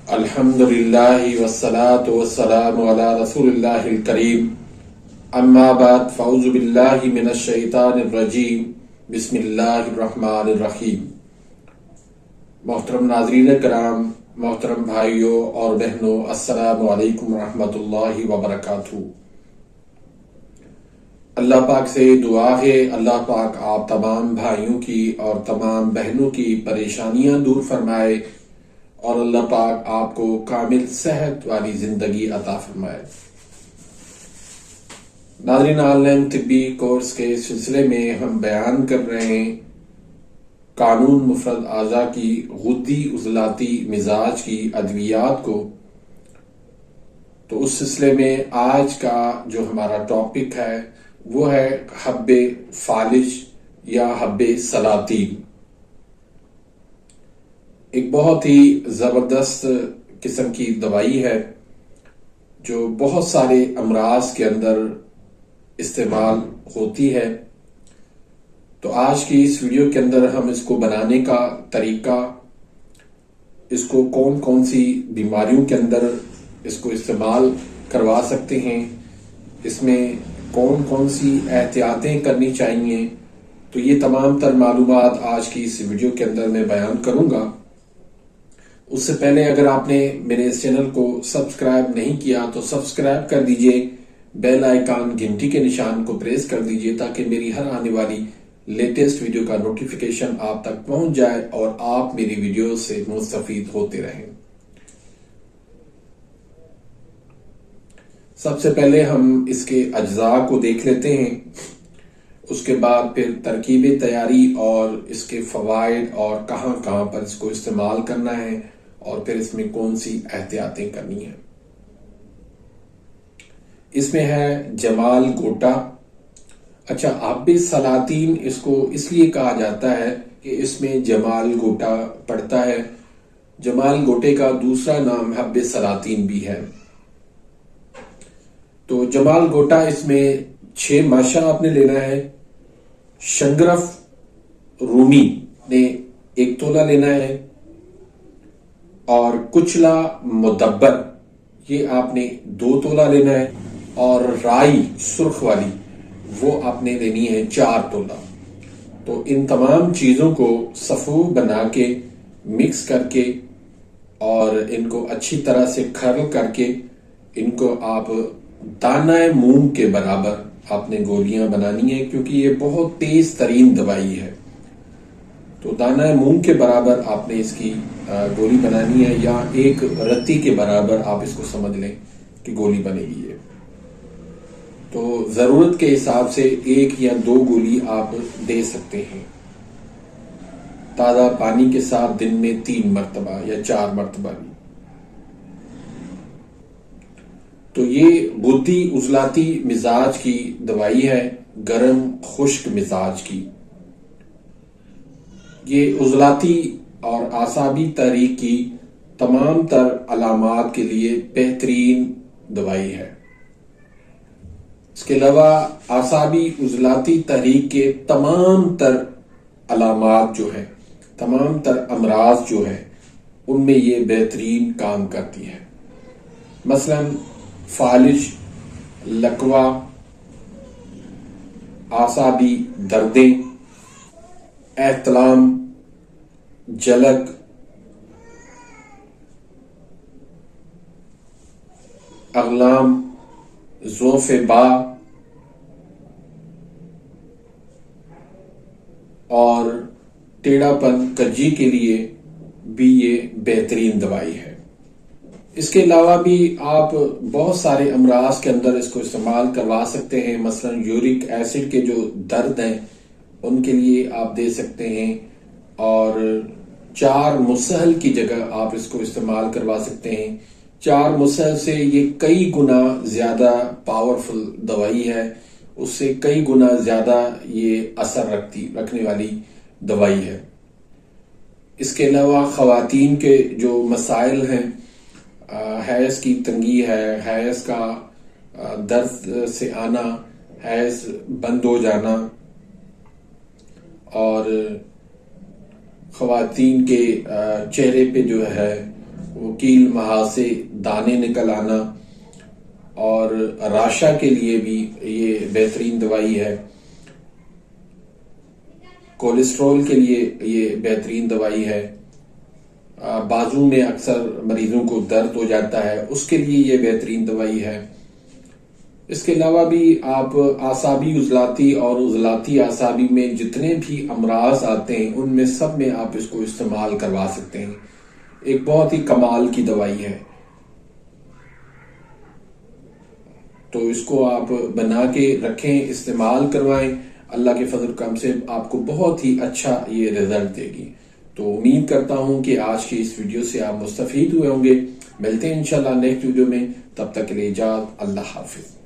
الحمدللہ والصلاة والسلام علی رسول اللہ الکریم اما بعد فاعوذ باللہ من الشیطان الرجیم بسم اللہ الرحمن الرحیم۔ محترم ناظرین کرام، محترم بھائیوں اور بہنوں، السلام علیکم ورحمۃ اللہ وبرکاتہ۔ اللہ پاک سے دعا ہے اللہ پاک آپ تمام بھائیوں کی اور تمام بہنوں کی پریشانیاں دور فرمائے اور اللہ پاک آپ کو کامل صحت والی زندگی عطا فرمائے۔ ناظرین، آن لائن طبی کورس کے سلسلے میں ہم بیان کر رہے ہیں قانون مفرد اعضاء کی غدی عضلاتی مزاج کی ادویات کو۔ تو اس سلسلے میں آج کا جو ہمارا ٹاپک ہے وہ ہے حب فالج یا حب سلاطین۔ ایک بہت ہی زبردست قسم کی دوائی ہے جو بہت سارے امراض کے اندر استعمال ہوتی ہے۔ تو آج کی اس ویڈیو کے اندر ہم اس کو بنانے کا طریقہ، اس کو کون کون سی بیماریوں کے اندر اس کو استعمال کروا سکتے ہیں، اس میں کون کون سی احتیاطیں کرنی چاہیے، تو یہ تمام تر معلومات آج کی اس ویڈیو کے اندر میں بیان کروں گا۔ اس سے پہلے اگر آپ نے میرے اس چینل کو سبسکرائب نہیں کیا تو سبسکرائب کر دیجئے، بیل آئیکن گھنٹی کے نشان کو پریس کر دیجئے تاکہ میری ہر آنے والی لیٹسٹ ویڈیو کا نوٹیفیکیشن آپ تک پہنچ جائے اور آپ میری ویڈیو سے مستفید ہوتے رہیں۔ سب سے پہلے ہم اس کے اجزاء کو دیکھ لیتے ہیں، اس کے بعد پھر ترکیب تیاری اور اس کے فوائد اور کہاں کہاں پر اس کو استعمال کرنا ہے اور پھر اس میں کون سی احتیاطیں کرنی ہیں۔ اس میں ہے جمال گوٹا۔ اچھا، حب سلاطین اس کو اس لیے کہا جاتا ہے کہ اس میں جمال گوٹا پڑتا ہے۔ جمال گوٹے کا دوسرا نام حب سلاطین بھی ہے۔ تو جمال گوٹا، اس میں 6 ماشا آپ نے لینا ہے۔ شنگرف رومی نے 1 تولہ لینا ہے اور کچلا مدبر یہ آپ نے 2 تولہ لینا ہے، اور رائی سرخ والی وہ آپ نے لینی ہے 4 تولہ۔ تو ان تمام چیزوں کو صفو بنا کے مکس کر کے اور ان کو اچھی طرح سے کھرل کر کے ان کو آپ دانہ مونگ کے برابر آپ نے گولیاں بنانی ہیں، کیونکہ یہ بہت تیز ترین دوائی ہے۔ تو دانہ مونگ کے برابر آپ نے اس کی گولی بنانی ہے، یا 1 رتی کے برابر آپ اس کو سمجھ لیں کہ گولی بنے گی ہے۔ تو ضرورت کے حساب سے 1 یا 2 گولی آپ دے سکتے ہیں، تازہ پانی کے ساتھ دن میں 3 مرتبہ یا 4 مرتبہ بھی۔ تو یہ غدی عضلاتی مزاج کی دوائی ہے، گرم خشک مزاج کی۔ یہ عضلاتی اور اعصابی تحریک کی تمام تر علامات کے لیے بہترین دوائی ہے۔ اس کے علاوہ اعصابی عضلاتی تحریک کے تمام تر علامات جو ہیں، تمام تر امراض جو ہیں، ان میں یہ بہترین کام کرتی ہے۔ مثلا فالج، لکوہ، اعصابی دردیں، احتلام، جلک، اغلام، ضعف با اور ٹیڑھا پن کجی کے لیے بھی یہ بہترین دوائی ہے۔ اس کے علاوہ بھی آپ بہت سارے امراض کے اندر اس کو استعمال کروا سکتے ہیں۔ مثلا یورک ایسڈ کے جو درد ہیں ان کے لیے آپ دے سکتے ہیں، اور 4 مسحل کی جگہ آپ اس کو استعمال کروا سکتے ہیں۔ 4 مسحل سے یہ کئی گنا زیادہ پاورفل دوائی ہے، اس سے کئی گنا زیادہ یہ اثر رکھنے والی دوائی ہے۔ اس کے علاوہ خواتین کے جو مسائل ہیں، حیض کی تنگی ہے، حیض کا درد سے آنا، حیض بند ہو جانا، اور خواتین کے چہرے پہ جو ہے وکیل مہا سے دانے نکل آنا، اور راشا کے لیے بھی یہ بہترین دوائی ہے، کولیسٹرول کے لیے یہ بہترین دوائی ہے، بازو میں اکثر مریضوں کو درد ہو جاتا ہے اس کے لیے یہ بہترین دوائی ہے۔ اس کے علاوہ بھی آپ اعصابی عضلاتی اور عضلاتی اعصابی میں جتنے بھی امراض آتے ہیں ان میں سب میں آپ اس کو استعمال کروا سکتے ہیں، ایک بہت ہی کمال کی دوائی ہے۔ تو اس کو آپ بنا کے رکھیں، استعمال کروائیں، اللہ کے فضل کرم سے آپ کو بہت ہی اچھا یہ رزلٹ دے گی۔ تو امید کرتا ہوں کہ آج کی اس ویڈیو سے آپ مستفید ہوئے ہوں گے۔ ملتے ہیں انشاءاللہ نیکسٹ ویڈیو میں، تب تک کے لیے اجازت، اللہ حافظ۔